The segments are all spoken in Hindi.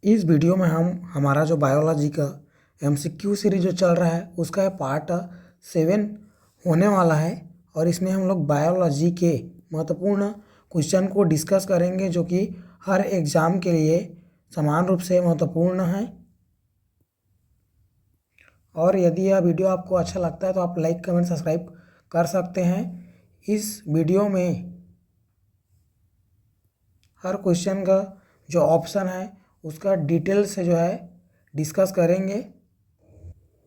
इस वीडियो में हम हमारा जो बायोलॉजी का एमसीक्यू सीरीज जो चल रहा है उसका है पार्ट 7 होने वाला है। और इसमें हम लोग बायोलॉजी के महत्वपूर्ण क्वेश्चन को डिस्कस करेंगे जो कि हर एग्ज़ाम के लिए समान रूप से महत्वपूर्ण है। और यदि यह वीडियो आपको अच्छा लगता है तो आप लाइक कमेंट सब्सक्राइब कर सकते हैं। इस वीडियो में हर क्वेश्चन का जो ऑप्शन है उसका डिटेल से जो है डिस्कस करेंगे।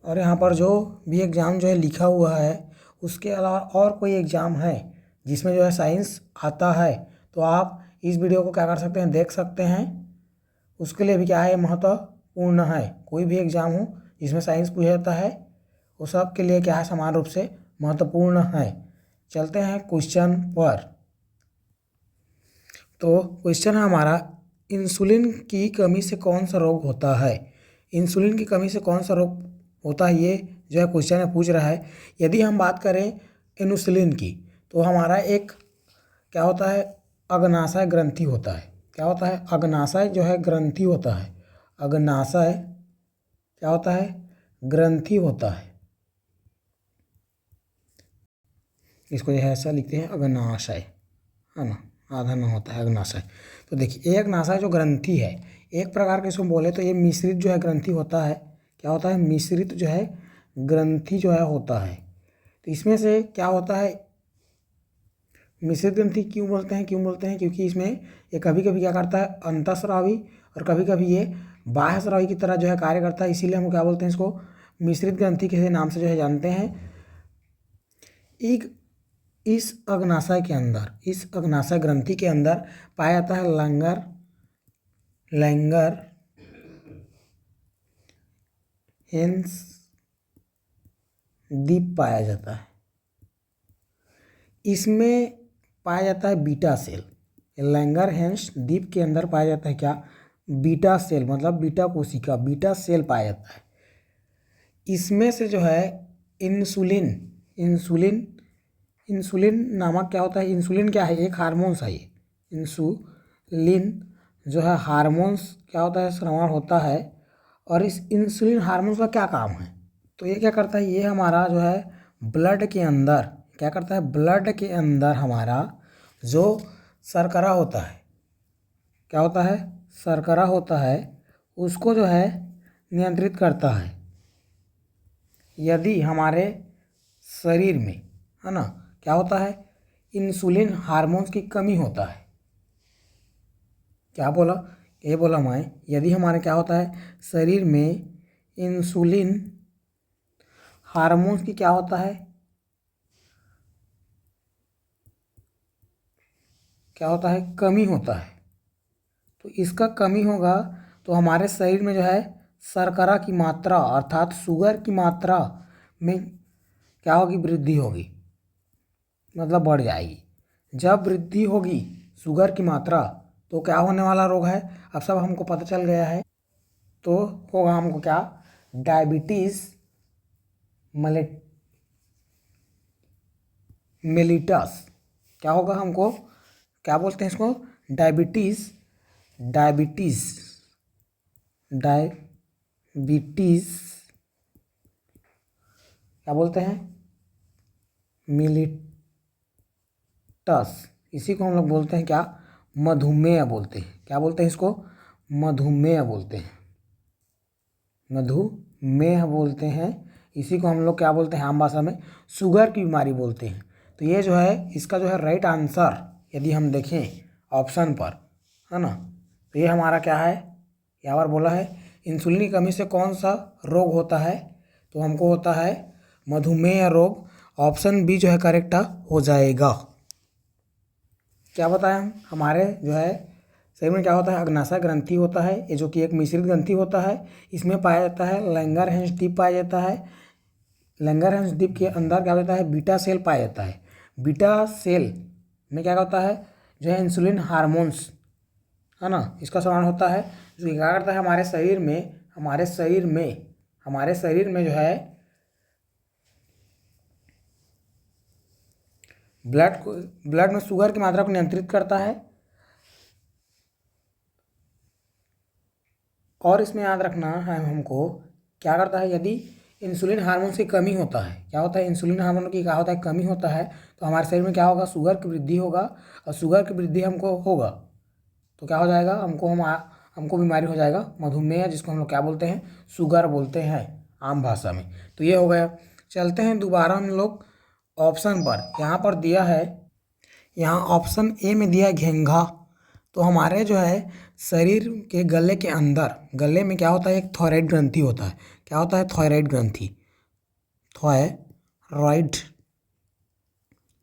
और यहाँ पर जो भी एग्ज़ाम जो है लिखा हुआ है उसके अलावा और कोई एग्ज़ाम है जिसमें जो है साइंस आता है तो आप इस वीडियो को क्या कर सकते हैं, देख सकते हैं। उसके लिए भी क्या है, महत्वपूर्ण है। कोई भी एग्ज़ाम हो जिसमें साइंस पूछा जाता है वो सब के लिए क्या है, समान रूप से महत्वपूर्ण है। चलते हैं क्वेश्चन पर। तो क्वेश्चन है हमारा, इंसुलिन की कमी से कौन सा रोग होता है। इंसुलिन की कमी से कौन सा रोग होता है, ये जो है क्वेश्चन है पूछ रहा है। यदि हम बात करें इंसुलिन की तो हमारा एक क्या होता है, अग्नाशय ग्रंथि होता है। क्या होता है, अग्नाशय जो है ग्रंथि होता है। अग्नाशय क्या होता है, ग्रंथि होता है। इसको जो है ऐसा लिखते हैं अग्नाशय, है ना, आधा ना होता है अग्नाशय। तो देखिए, एक अग्नाशय जो ग्रंथि है, एक प्रकार के इसको बोले तो ये मिश्रित जो है ग्रंथि होता है। क्या होता है, मिश्रित जो है ग्रंथि जो है होता है। तो इसमें से क्या होता है, मिश्रित ग्रंथि क्यों बोलते हैं, क्योंकि इसमें ये कभी कभी क्या करता है, अंतःस्रावी और कभी कभी ये बाह्यस्रावी की तरह जो है कार्य करता है। इसीलिए हम क्या बोलते हैं, इसको मिश्रित ग्रंथि के नाम से जो है जानते हैं। एक इस अग्नाशय के अंदर, इस अग्नाशय ग्रंथि के अंदर पाया जाता है लैंगर हेंस द्वीप पाया जाता है। इसमें पाया जाता है बीटा सेल। लैंगर हेंस द्वीप के अंदर पाया जाता है क्या, बीटा सेल, मतलब बीटा कोशिका, बीटा सेल पाया जाता है। इसमें से जो है इंसुलिन इंसुलिन इंसुलिन नामक क्या होता है, इंसुलिन क्या है, एक हार्मोन्स है। ये इंसुलिन जो है हार्मोन्स क्या होता है, स्राव होता है। और इस इंसुलिन हार्मोन्स का क्या काम है, तो ये क्या करता है, ये हमारा जो है ब्लड के अंदर क्या करता है, ब्लड के अंदर हमारा जो शर्करा होता है, क्या होता है, शर्करा होता है, उसको जो है नियंत्रित करता है। यदि हमारे शरीर में, है ना, क्या होता है, इंसुलिन हार्मोन्स की कमी होता है। क्या बोला, ये बोला मैं, यदि हमारे क्या होता है, शरीर में इंसुलिन हार्मोन्स की क्या होता है, क्या होता है, कमी होता है। तो इसका कमी होगा तो हमारे शरीर में जो है शर्करा की मात्रा अर्थात शुगर की मात्रा में क्या होगी, वृद्धि होगी, मतलब बढ़ जाएगी। जब वृद्धि होगी शुगर की मात्रा तो क्या होने वाला रोग है, अब सब हमको पता चल गया है। तो होगा हमको क्या, डायबिटीज़ मेलिटस। क्या होगा हमको, क्या बोलते हैं इसको, डायबिटीज़ डायबिटीज़ डायबिटीज़ क्या बोलते हैं, मिलिटस। इसी को हम लोग बोलते हैं क्या, मधुमेह बोलते हैं। क्या बोलते हैं इसको, मधुमेह बोलते हैं, मधुमेह बोलते हैं। इसी को हम लोग क्या बोलते हैं, आम भाषा में शुगर की बीमारी बोलते हैं। तो ये जो है इसका जो है राइट आंसर यदि हम देखें ऑप्शन पर, है ना, तो ये हमारा क्या है, यहाँ पर बोला है इंसुलिन की कमी से कौन सा रोग होता है, तो हमको होता है मधुमेह रोग। ऑप्शन बी जो है करेक्ट हो जाएगा। क्या बताया हम, हमारे जो है शरीर में क्या होता है, अग्नाशय ग्रंथि होता है, ये जो कि एक मिश्रित ग्रंथि होता है। इसमें पाया जाता है लैंगरहैंस द्वीप पाया जाता है। लैंगरहैंस द्वीप के अंदर क्या होता है, बीटा सेल पाया जाता है। बीटा सेल में क्या होता है, जो है इंसुलिन हार्मोन्स, है ना, इसका समान होता है। जो क्या करता है हमारे शरीर में, हमारे शरीर में जो है ब्लड में शुगर की मात्रा को नियंत्रित करता है। और इसमें याद रखना है हमको, क्या करता है, यदि इंसुलिन हार्मोन की कमी होता है, क्या होता है, इंसुलिन हार्मोन की क्या होता है, कमी होता है, तो हमारे शरीर में क्या होगा, शुगर की वृद्धि होगा, और शुगर की वृद्धि हमको होगा तो क्या हो जाएगा, हमको बीमारी हो जाएगा मधुमेह, जिसको हम लोग क्या बोलते हैं, शुगर बोलते हैं आम भाषा में। तो ये हो गया। चलते हैं दोबारा हम लोग ऑप्शन पर। यहाँ पर दिया है, यहाँ ऑप्शन ए में दिया है घेंघा। तो हमारे जो है शरीर के गले के अंदर, गले में क्या होता है, एक थायराइड ग्रंथि होता है। क्या होता है, थायराइड ग्रंथि, थायराइड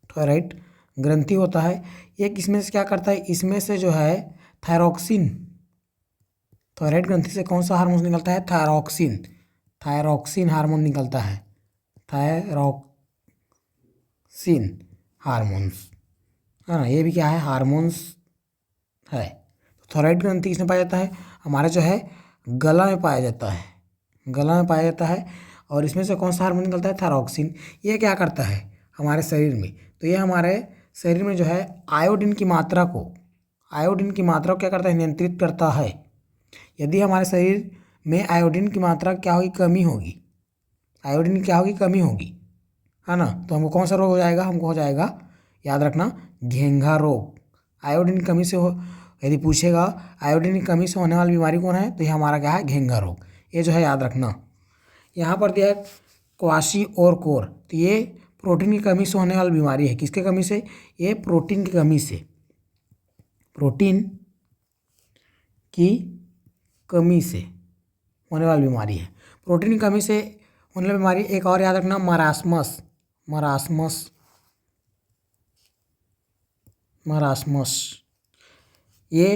थायराइड ग्रंथि होता है। एक इसमें से क्या करता है, इसमें से जो है थायरोक्सिन, थायराइड ग्रंथि से कौन सा हार्मोन निकलता है, थायरोक्सिन, थायरोक्सिन हार्मोन निकलता है, थायरोक्सिन हार्मोन्स, है ना, ये भी क्या है, हार्मोन्स है। तो थायराइड ग्रंथि किसमें पाया जाता है, हमारे जो है गला में पाया जाता है, गला में पाया जाता है। और इसमें से कौन सा हार्मोन निकलता है, थायरोक्सिन। ये क्या करता है हमारे शरीर में, तो ये हमारे शरीर में जो है आयोडीन की मात्रा को, आयोडीन की मात्रा को क्या करता है, नियंत्रित करता है। यदि हमारे शरीर में आयोडीन की मात्रा क्या होगी, कमी होगी, आयोडीन की क्या होगी, कमी होगी, है ना, तो हमको कौन सा रोग हो जाएगा, हमको हो जाएगा, याद रखना, घेंघा रोग। आयोडीन की कमी से हो, यदि पूछेगा आयोडीन की कमी से होने वाली बीमारी कौन है, तो ये हमारा क्या है, घेंघा रोग। ये जो है याद रखना। यहाँ पर दिया है क्वाशियोरकोर। तो ये प्रोटीन की कमी से होने वाली बीमारी है। किसके कमी से, ये प्रोटीन की कमी से, प्रोटीन की कमी से होने वाली बीमारी है। प्रोटीन की कमी से होने वाली बीमारी एक और याद रखना, मरासमस, मरासमस, मरासमस। ये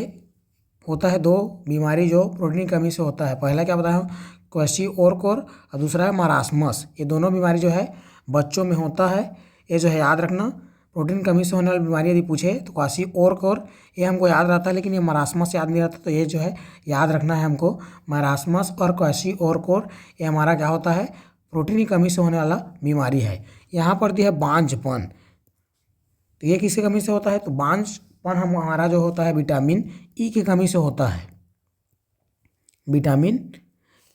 होता है दो बीमारी जो प्रोटीन की कमी से होता है। पहला क्या बताया हूँ, क्वाशियोरकोर, और दूसरा है मरासमस। ये दोनों बीमारी जो है बच्चों में होता है। ये जो है याद रखना, प्रोटीन की कमी से होने वाली बीमारी यदि पूछे तो क्वाशियोरकोर ये हमको याद रहता है, लेकिन ये मरासमस याद नहीं रहता। तो ये जो है याद रखना है हमको, मरासमस और क्वाशियोरकोर, ये हमारा क्या होता है, प्रोटीन की कमी से होने वाला बीमारी है। यहाँ पर दिया है बांझपन। तो ये किसकी कमी से होता है, तो बांझपन हमारा जो होता है विटामिन ई की कमी से होता है, विटामिन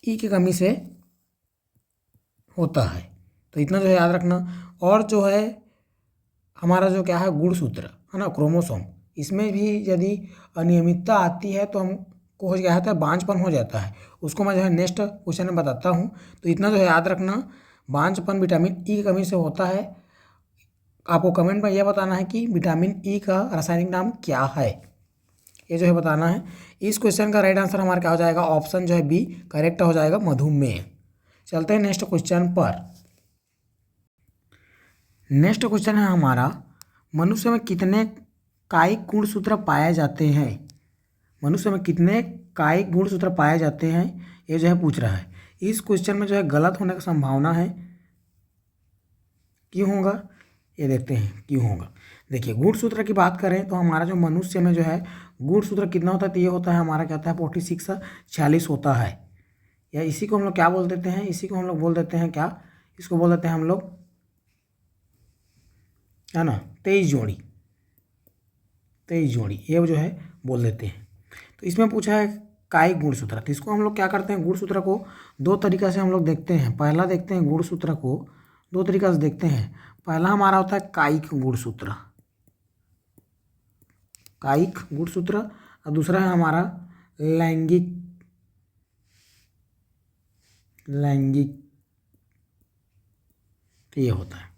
ई की कमी से होता है। तो इतना जो है याद रखना। और जो है हमारा जो क्या है, गुणसूत्र है ना, क्रोमोसोम, इसमें भी यदि अनियमितता आती है तो हमको हो जाता है, बांझपन हो जाता है। उसको मैं जो है नेक्स्ट क्वेश्चन में बताता हूँ। तो इतना जो है याद रखना, बांझपन विटामिन ई की कमी से होता है। आपको कमेंट में यह बताना है कि विटामिन ई का रासायनिक नाम क्या है, ये जो है बताना है। इस क्वेश्चन का राइट आंसर हमारा क्या हो जाएगा, ऑप्शन जो है बी करेक्ट हो जाएगा, मधुमेह। चलते हैं नेक्स्ट क्वेश्चन पर। नेक्स्ट क्वेश्चन है हमारा, मनुष्य में कितने कायिक गुणसूत्र पाए जाते हैं, मनुष्य में कितने कायिक गुणसूत्र पाए जाते हैं, ये जो है पूछ रहा है। इस क्वेश्चन में जो है गलत होने की संभावना है। क्यों होगा, ये देखते हैं क्यों होगा। देखिए, गुणसूत्र की बात करें तो हमारा जो मनुष्य में जो है गुणसूत्र कितना होता है, तो ये होता है हमारा क्या होता है, 46 46 होता है। या इसी को हम लोग क्या बोल देते हैं, इसी को हम लोग बोल देते हैं क्या, इसको बोल देते हैं हम लोग, है ना, 23 जोड़ी, 23 जोड़ी ये जो है बोल देते हैं। तो इसमें पूछा है कायिक गुणसूत्र। तो इसको हम लोग क्या करते हैं, गुणसूत्र को दो तरीका से हम लोग देखते हैं। पहला देखते हैं गुणसूत्र को दो तरीका से देखते हैं। पहला हमारा होता है कायिक गुणसूत्र, कायिक गुणसूत्र, और दूसरा है हमारा लैंगिक, लैंगिक। तो ये होता है,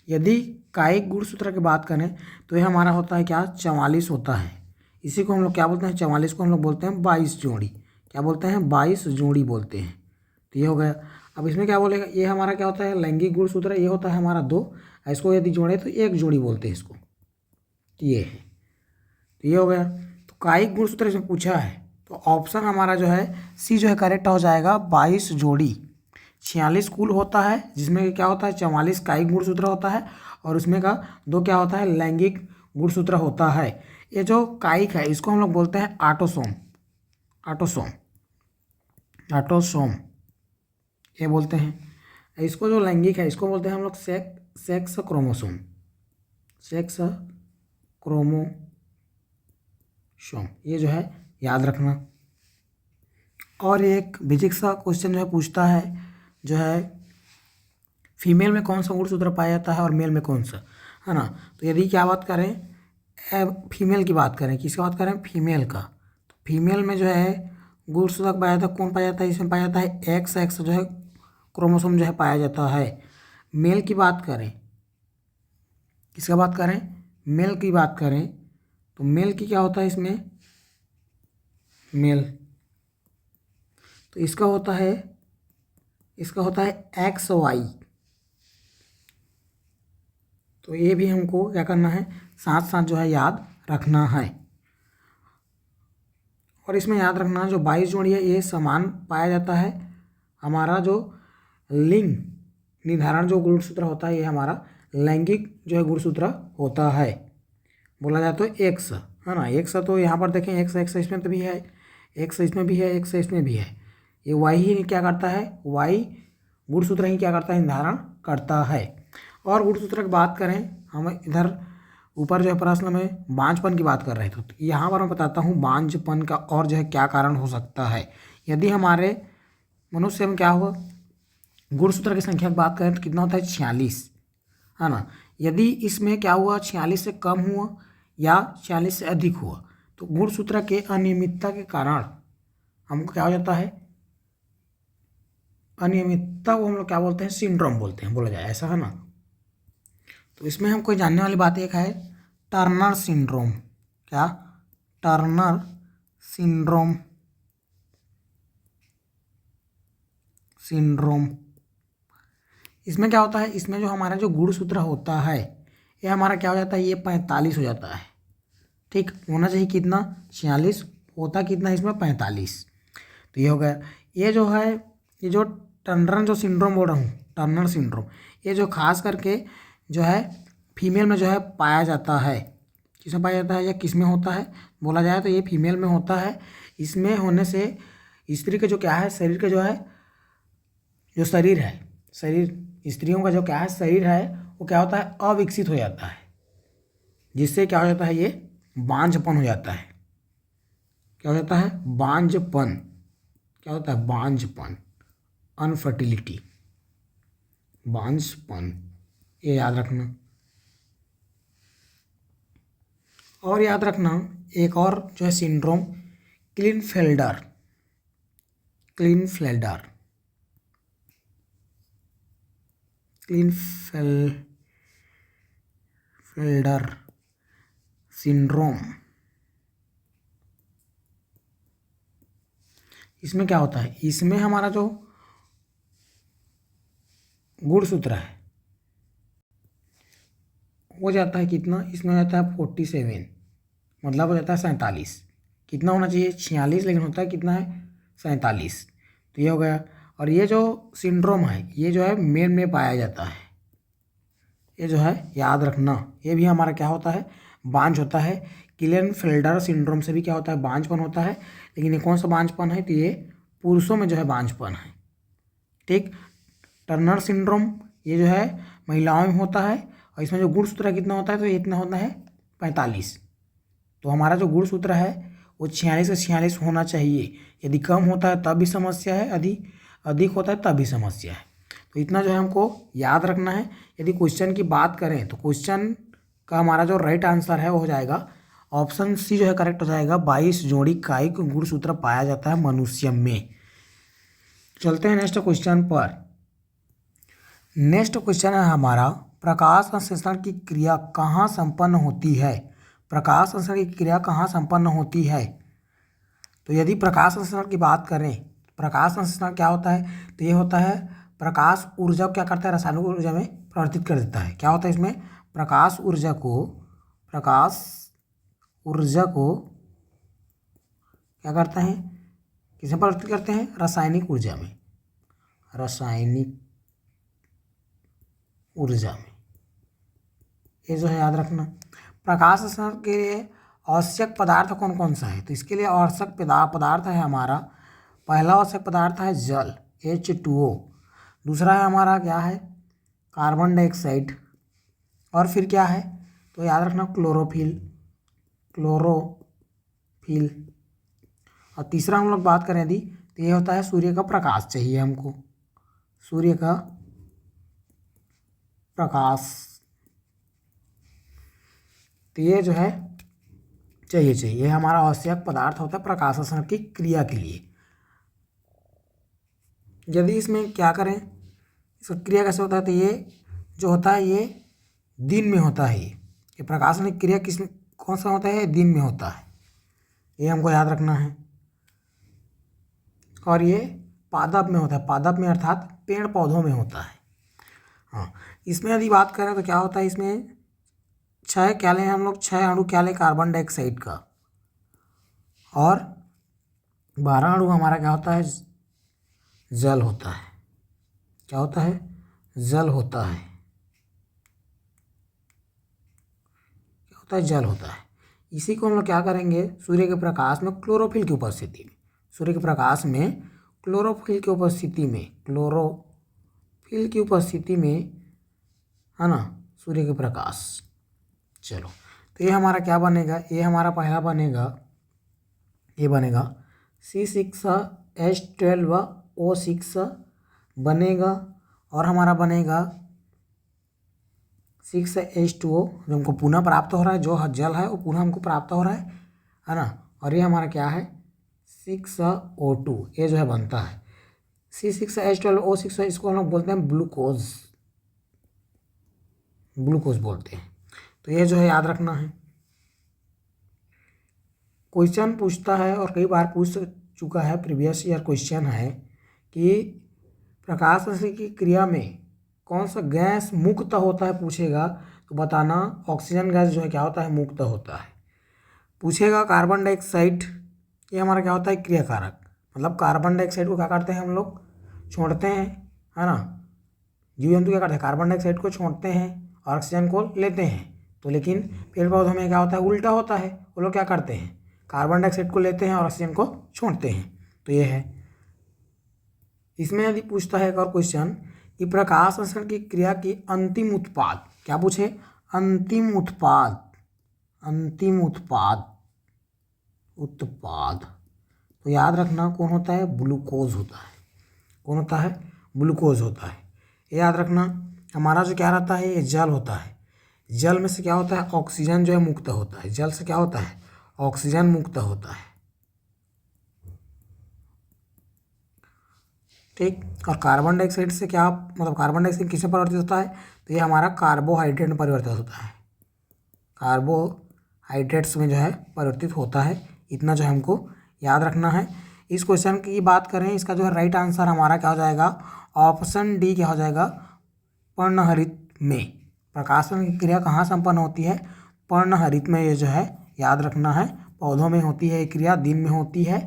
यदि कायिक गुणसूत्र की बात करें तो ये हमारा होता है क्या, 44 होता है। इसी को हम लोग क्या बोलते हैं, 44 को हम लोग बोलते हैं 22 जोड़ी। क्या बोलते हैं, 22 जोड़ी बोलते हैं। तो ये हो गया। अब इसमें क्या बोलेगा, ये हमारा क्या होता है, लैंगिक गुणसूत्र, ये होता है हमारा 2। इसको यदि जोड़े तो 1 जोड़ी बोलते हैं इसको। ये है, तो ये हो गया। तो कायिक गुणसूत्र इसमें पूछा है, तो ऑप्शन हमारा जो है सी जो है करेक्ट हो जाएगा, 22 जोड़ी। 46 कुल होता है, जिसमें क्या होता है, 44 कायिक गुणसूत्र होता है, और उसमें का 2 क्या होता है, लैंगिक गुणसूत्र होता है। ये जो कायिक है इसको हम लोग बोलते हैं ऑटोसोम, ऑटोसोम, ऑटोसोम ये बोलते हैं। इसको जो लैंगिक है इसको बोलते हैं हम लोग सेक्स क्रोमोसोम, सेक्स क्रोमोसोम। ये जो है याद रखना। और एक बेसिक सा क्वेश्चन जो है पूछता है, जो है फीमेल में कौन सा गुणसूत्र पाया जाता है और मेल में कौन सा, है ना। तो यदि क्या बात करें, फीमेल की बात करें, किसकी बात करें, फीमेल का, तो फीमेल में जो है गुणसूत्र पाया जाता है, कौन पाया जाता है, इसमें पाया जाता है एक्स एक्स जो है क्रोमोसोम जो है पाया जाता है। मेल की बात करें, किसका बात करें, मेल की बात करें, तो मेल की क्या होता है इसमें, मेल, तो इसका होता है एक्स वाई। तो ये भी हमको क्या करना है, साथ साथ जो है याद रखना है। और इसमें याद रखना जो 22 जोड़ी है ये समान पाया जाता है। हमारा जो लिंग निर्धारण जो गुणसूत्र होता है ये हमारा लैंगिक जो है गुणसूत्र होता है, बोला जाए तो एक्स, है ना। एक्स तो यहाँ पर देखें एक्स एक्स इसमें तो भी है, एक्स इसमें भी है, एक्स इसमें भी है। ये वाई ही क्या करता है, वाई गुणसूत्र ही क्या करता है, निर्धारण करता है। और गुणसूत्र की बात करें, हम इधर ऊपर जो है प्रश्न में बांझपन की बात कर रहे थे, तो यहाँ पर मैं बताता हूँ बांझपन का और जो है क्या कारण हो सकता है। यदि हमारे मनुष्य में क्या हुआ, गुणसूत्र की संख्या की बात करें तो कितना होता है, 46, है ना। यदि इसमें क्या हुआ, 46 से कम हुआ या 46 से अधिक हुआ, तो गुणसूत्र के अनियमितता के कारण हमको क्या हो जाता है, अनियमितता को हम लोग क्या बोलते हैं, सिंड्रोम बोलते हैं, बोला जाए ऐसा, है ना। तो इसमें हमको जानने वाली बात एक है टर्नर सिंड्रोम। क्या, टर्नर सिंड्रोम, इसमें क्या होता है, इसमें जो हमारा जो गुणसूत्र होता है ये हमारा क्या हो जाता है, ये 45 हो जाता है, ठीक। होना चाहिए कितना, 46, होता कितना इसमें, 45। तो ये हो गया। ये जो है, ये जो टर्नर जो सिंड्रोम बोल रहा हूँ, टर्नर सिंड्रोम, ये जो खास करके जो है फीमेल में जो है पाया जाता है। किसमें पाया जाता है या किस में होता है, बोला जाए तो ये फीमेल में होता है। इसमें होने से स्त्री के जो क्या है, शरीर के जो है, जो शरीर है, शरीर स्त्रियों का जो क्या है शरीर है, वो क्या होता है, अविकसित हो जाता है, जिससे क्या हो जाता है, ये बांझपन हो जाता है। क्या हो जाता है, बांझपन, क्या होता है, बांझपन, अनफर्टिलिटी, बांझपन, ये याद रखना। और याद रखना एक और जो है सिंड्रोम, क्लिनफेल्डर, क्लिनफेल्डर, क्लिनफेल्डर सिंड्रोम। इसमें क्या होता है, इसमें हमारा जो गुणसूत्र है हो जाता है कितना, इसमें हो जाता है 47, मतलब हो जाता है 47। कितना होना चाहिए, 46, लेकिन होता है कितना है, 47। तो ये हो गया। और ये जो सिंड्रोम है ये जो है मेल में पाया जाता है, ये जो है याद रखना, ये भी हमारा क्या होता है, बांझ होता है। क्लिनफेल्डर सिंड्रोम से भी क्या होता है, बांझपन होता है। लेकिन ये कौन सा बांझपन है, तो ये पुरुषों में जो है बांझपन है, ठीक। टर्नर सिंड्रोम ये जो है महिलाओं में होता है, और इसमें जो गुणसूत्र कितना होता है, तो ये इतना होता है 45। तो हमारा जो गुणसूत्र है वो 46 से 46 होना चाहिए। यदि कम होता है तब भी समस्या है, यदि अधिक होता है तब भी समस्या है। तो इतना जो है हमको याद रखना है। यदि क्वेश्चन की बात करें तो क्वेश्चन का हमारा जो राइट आंसर है वो हो जाएगा ऑप्शन सी जो है करेक्ट हो जाएगा। 22 जोड़ी कायिक गुणसूत्र पाया जाता है मनुष्य में। चलते हैं नेक्स्ट क्वेश्चन पर। नेक्स्ट क्वेश्चन है हमारा, प्रकाश संश्लेषण की क्रिया कहाँ संपन्न होती है। प्रकाश संश्लेषण की क्रिया कहाँ संपन्न होती है। तो यदि प्रकाश संश्लेषण की बात करें, प्रकाश संश्लेषण क्या होता है, तो ये होता है प्रकाश ऊर्जा क्या करता है, रासायनिक ऊर्जा में परिवर्तित कर देता है। क्या होता है इसमें, प्रकाश ऊर्जा को क्या करते हैं, किसमें परिवर्तित करते हैं, रासायनिक ऊर्जा में, रासायनिक ऊर्जा में। ये जो है याद रखना। प्रकाश संश्लेषण के लिए आवश्यक पदार्थ कौन कौन सा है, तो इसके लिए आवश्यक पदार्थ है हमारा, पहला आवश्यक पदार्थ है जल H2O, दूसरा है हमारा क्या है, कार्बन डाइऑक्साइड, और फिर क्या है, तो याद रखना क्लोरोफिल, और तीसरा हम लोग बात करें यदि तो ये होता है सूर्य का प्रकाश चाहिए हमको, सूर्य का प्रकाश। तो ये जो है चाहिए, ये हमारा आवश्यक पदार्थ होता है प्रकाशसंश्लेषण की क्रिया के लिए। यदि इसमें क्या करें, इसका क्रिया कैसे होता है, तो ये जो होता है ये दिन में होता है। ये प्रकाशन की क्रिया किस कौन सा होता है, दिन में होता है, ये हमको याद रखना है। और ये पादप में होता है, पादप में अर्थात पेड़ पौधों में होता है। हाँ, इसमें यदि बात करें तो क्या होता है, इसमें 6 क्या लें हम लोग, 6 अणु क्या लें कार्बन डाइऑक्साइड का, और 12 अणु हमारा क्या होता है, जल होता है। क्या होता है, जल होता है। क्या होता है, जल होता है। इसी को हम लोग क्या करेंगे, सूर्य के प्रकाश में क्लोरोफिल की उपस्थिति में, सूर्य के प्रकाश में क्लोरोफिल की उपस्थिति में, क्लोरोफिल की उपस्थिति में, है ना, सूर्य के प्रकाश। चलो, तो ये हमारा क्या बनेगा, ये हमारा पहला बनेगा, ये बनेगा C6H12O6 बनेगा, और हमारा बनेगा 6H2O जो हमको पुनः प्राप्त हो रहा है, जो जल है वो पुनः हमको प्राप्त हो रहा है ना। और ये हमारा क्या है 6O2, ये जो है बनता है C6H12O6, इसको हम लोग बोलते हैं ग्लूकोज, ग्लूकोज बोलते हैं। तो ये जो है याद रखना है। क्वेश्चन पूछता है और कई बार पूछ चुका है, प्रीवियस ईयर क्वेश्चन है कि प्रकाश संश्लेषण की क्रिया में कौन सा गैस मुक्त होता है, पूछेगा तो बताना ऑक्सीजन गैस जो है क्या होता है, मुक्त होता है। पूछेगा कार्बन डाइऑक्साइड, ये हमारा क्या होता है, क्रियाकारक, मतलब कार्बन डाइऑक्साइड को क्या करते हैं हम लोग, छोड़ते हैं, है ना। जीव जंतु क्या करते हैं, कार्बन डाइऑक्साइड को छोड़ते हैं और ऑक्सीजन को लेते हैं। तो लेकिन पेड़ पौधों में क्या होता है, उल्टा होता है, वो लोग क्या करते हैं, कार्बन डाइऑक्साइड को लेते हैं और ऑक्सीजन को छोड़ते हैं। तो ये है। इसमें यदि पूछता है एक और क्वेश्चन कि प्रकाश संश्लेषण की क्रिया की अंतिम उत्पाद, क्या पूछे, अंतिम उत्पाद, अंतिम उत्पाद, उत्पाद, तो याद रखना कौन होता है, ग्लूकोज होता है। कौन होता है, ग्लूकोज होता है। ये याद रखना। हमारा जो क्या रहता है, ये जल होता है। जल में से क्या होता है, ऑक्सीजन जो है मुक्त होता है। जल से क्या होता है, ऑक्सीजन मुक्त होता है, ठीक। और कार्बन डाइऑक्साइड से क्या, मतलब कार्बन डाइऑक्साइड किसमें परिवर्तित होता है, तो ये हमारा कार्बोहाइड्रेट में परिवर्तित होता है, कार्बोहाइड्रेट्स में जो है परिवर्तित होता है। इतना जो है हमको याद रखना है। इस क्वेश्चन की बात करें, इसका जो है राइट आंसर हमारा क्या हो जाएगा, ऑप्शन डी क्या हो जाएगा, पर्णहरित में। प्रकाशन की क्रिया कहाँ संपन्न होती है, पर्णहरित में। ये जो है याद रखना है, पौधों में होती है ये क्रिया, दिन में होती है,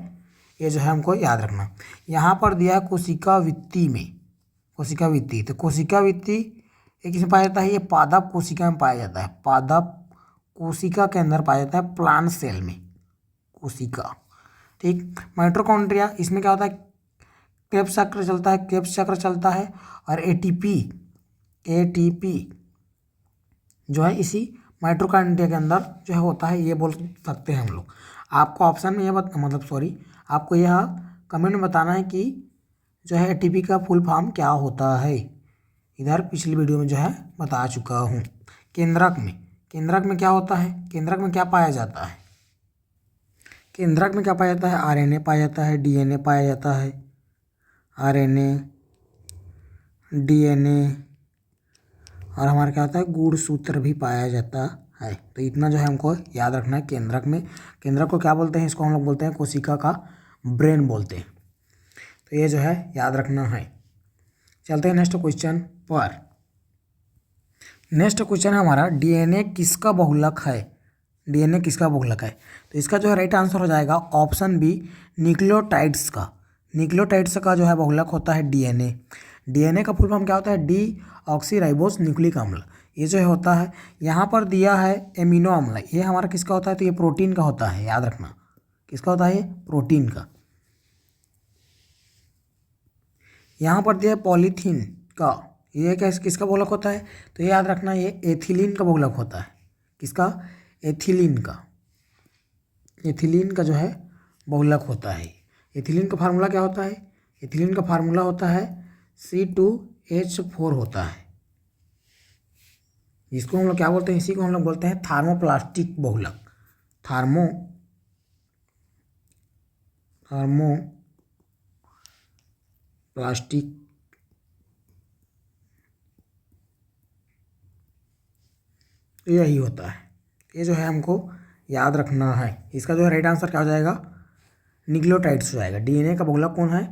ये जो है हमको याद रखना। यहाँ पर दिया है कोशिका वित्ती में, कोशिका वित्ती। तो कोशिका वित्ती ये किसमें पाया जाता है, ये पादप कोशिका में पाया जाता है, पादप कोशिका के अंदर पाया जाता है, प्लांट सेल में कोशिका, ठीक। माइटोकॉन्ड्रिया, इसमें क्या होता है, क्रेब्स चक्र चलता है, क्रेब्स चक्र चलता है। और एटीपी जो है इसी माइटोकॉन्ड्रिया के अंदर जो है होता है, ये बोल सकते हैं हम लोग। आपको ऑप्शन में यह आपको यह कमेंट में बताना है कि जो है एटीपी का फुल फॉर्म क्या होता है। इधर पिछली वीडियो में जो है बता चुका हूँ। केंद्रक में क्या होता है, केंद्रक में क्या पाया जाता है, केंद्रक में क्या पाया जाता है, आरएनए पाया जाता है, डीएनए पाया जाता है, आरएनए, डीएनए, और हमारा क्या होता है, गुणसूत्र भी पाया जाता है। तो इतना जो है हमको याद रखना है। केंद्रक में, केंद्रक को क्या बोलते हैं, इसको हम लोग बोलते हैं कोशिका का ब्रेन बोलते हैं। तो ये जो है याद रखना है। चलते हैं नेक्स्ट क्वेश्चन पर। नेक्स्ट क्वेश्चन है हमारा, डीएनए किसका बहुलक है, डीएनए किसका बहुलक है। तो इसका जो है राइट आंसर हो जाएगा ऑप्शन बी, न्यूक्लियोटाइड्स का। न्यूक्लियोटाइड्स का जो है बहुलक होता है डीएनए। डीएनए का फुल फॉर्म क्या होता है, डी ऑक्सीराइबोस न्यूक्लिक अम्ल। ये जो है होता है, यहाँ पर दिया है एमिनो अम्ल, ये हमारा किसका होता है, तो ये प्रोटीन का होता है, याद रखना किसका होता है, ये प्रोटीन का। यहाँ पर दिया है पॉलीथीन का, ये किसका बहुलक होता है, तो ये याद रखना ये एथिलीन का बहुलक होता है। किसका, एथिलीन का, एथिलीन का जो है बहुलक होता है, एथिलीन का फार्मूला क्या होता है? एथिलीन का फार्मूला होता है C2H4 होता है। इसको हम लोग क्या बोलते हैं? इसी को हम लोग बोलते हैं थर्मोप्लास्टिक बहुलक। थर्मोप्लास्टिक यही होता है। ये जो है हमको याद रखना है। इसका जो है राइट आंसर क्या हो जाएगा? न्यूक्लियोटाइड्स हो जाएगा। डीएनए का बहुलक कौन है?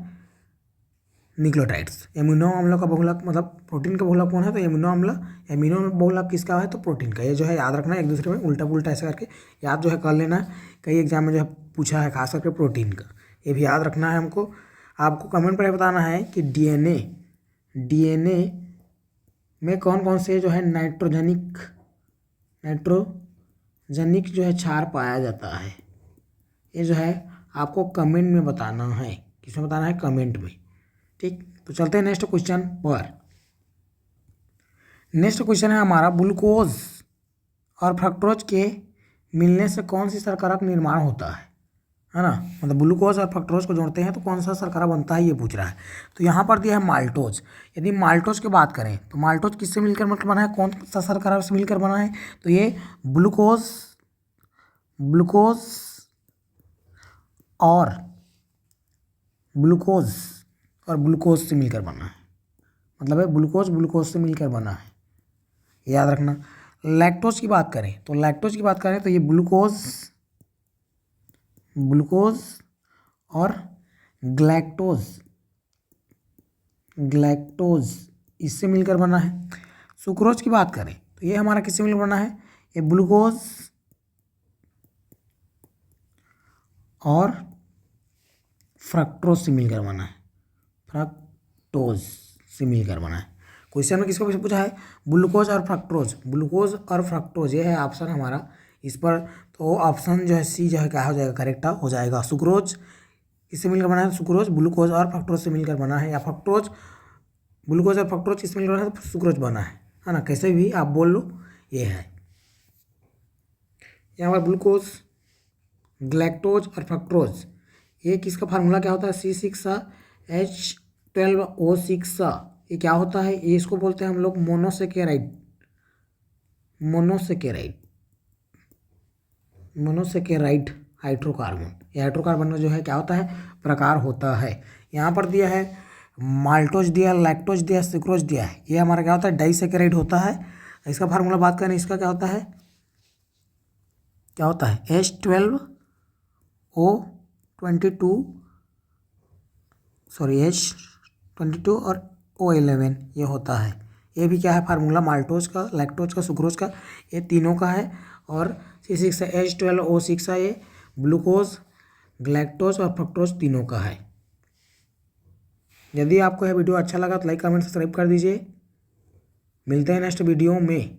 न्यूक्लियोटाइड्स। एमिनो अम्लों का बहुलक मतलब प्रोटीन का बहुलक कौन है? तो एमिनो अम्ल। एमिनो बहुलक किसका है? तो प्रोटीन का। ये जो है याद रखना है, एक दूसरे में उल्टा पुल्टा ऐसे करके याद जो है कर लेना है। कई एग्जाम में जो है पूछा है खास करके प्रोटीन का, ये भी याद रखना है हमको। आपको कमेंट पर बताना है कि डीएनए में कौन कौन से जो है नाइट्रोजनिक जो है क्षार पाया जाता है। ये जो है आपको कमेंट में बताना है। किसमें बताना है? कमेंट में। ठीक, तो चलते हैं नेक्स्ट क्वेश्चन पर। नेक्स्ट क्वेश्चन है हमारा, ग्लूकोज और फ्रक्टोज के मिलने से कौन सी शर्करा का निर्माण होता है ना? मतलब ग्लूकोज और फ्रक्टोज को जोड़ते हैं तो कौन सा शर्करा बनता है, ये पूछ रहा है। तो यहाँ पर दिया है माल्टोज। यदि माल्टोज की बात करें तो माल्टोज किससे मिलकर मतलब बना है? कौन सा शर्करा से मिलकर बना है? तो ये ग्लूकोज और ग्लूकोज से मिलकर बना है। मतलब है ग्लूकोज से मिलकर बना है, याद रखना। लैक्टोज की बात करें तो ये ग्लूकोज और ग्लैक्टोज इससे मिलकर बना है। सुक्रोज की बात करें तो ये हमारा किससे मिलकर बना है? ये ग्लूकोज और फ्रक्टोज से मिलकर बना है। क्वेश्चन में किसको पूछा है? ग्लूकोज और फ्रक्टोज, ये है ऑप्शन हमारा इस पर। तो ऑप्शन जो है सी जो है क्या हो जाएगा? करेक्ट हो जाएगा। सुक्रोज किससे मिलकर बना है? सुक्रोज ग्लूकोज और फ्रक्टोज से मिलकर बना है, या ग्लूकोज और फ्रक्टोज किससे मिलकर बना है? तो सुक्रोज बना है ना? कैसे भी आप बोल लो, ये है। यहाँ पर ग्लूकोज, ग्लैक्टोज और फ्रक्टोज, ये किसका फार्मूला क्या होता है? C6H12O6। ये क्या होता है? ये इसको बोलते हैं हम लोग मोनोसेकेराइड। हाइड्रोकार्बन। ये हाइड्रोकार्बन में जो है क्या होता है? प्रकार होता है। यहाँ पर दिया है माल्टोज दिया, लैक्टोज दिया, सुक्रोज दिया है। ये हमारा क्या होता है? डाइसेकेराइड होता है। इसका फार्मूला बात करें, इसका क्या होता है? H22 और O11 ये होता है। ये भी क्या है फार्मूला? माल्टोज का, लैक्टोज का, सुक्रोज का, ये तीनों का है। और C6H12O6 है, ये ग्लूकोज, ग्लैक्टोज और फ्रक्टोज तीनों का है। यदि आपको यह वीडियो अच्छा लगा तो लाइक कमेंट सब्सक्राइब कर दीजिए। मिलते हैं नेक्स्ट वीडियो में।